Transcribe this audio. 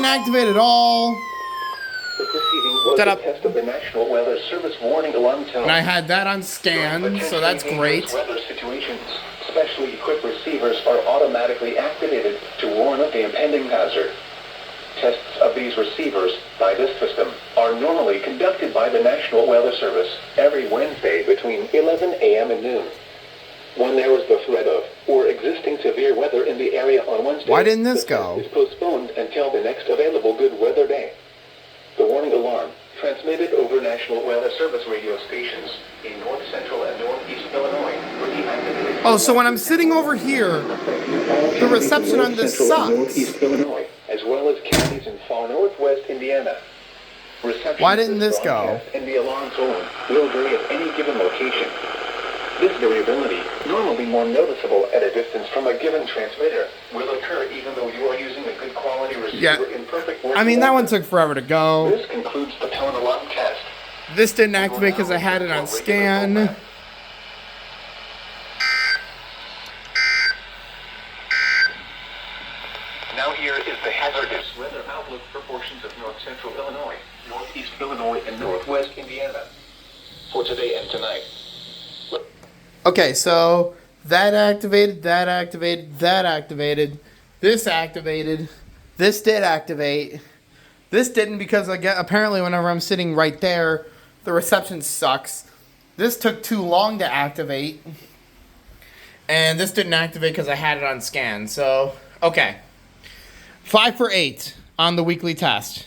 didn't activate at all. The proceeding was a test of the National Weather Service warning alarm tone. And I had that on scan, so that's great. Weather situations, specially equipped receivers are automatically activated to warn of the impending hazard. Tests of these receivers by this system are normally conducted by the National Weather Service every Wednesday between 11 a.m. and noon. When there is the threat of or existing severe weather in the area on Wednesday, why didn't this go? The test is postponed until the next available good weather day. The warning alarm, transmitted over National Weather Service radio stations in north central and northeast Illinois, will be activated. Oh, so when I'm sitting over here, the reception on this sucks. Northeast Illinois, as well as counties in far northwest Indiana. Reception why didn't this go? In the alarm tone will vary at any given location. This variability, normally more noticeable at a distance from a given transmitter, will occur even though you are using a good quality receiver in perfect working I mean, that order. one took forever to go. This concludes the tone alarm test. This didn't activate because I had it on scan. Now here is the hazardous weather outlook for portions of north central Illinois, northeast Illinois, and northwest Indiana for today and tonight. Okay, so that activated, that activated, that activated, this activated, this did activate, this didn't because apparently whenever I'm sitting right there, the reception sucks. This took too long to activate, and this didn't activate because I had it on scan. So, okay, 5 for 8 on the weekly test.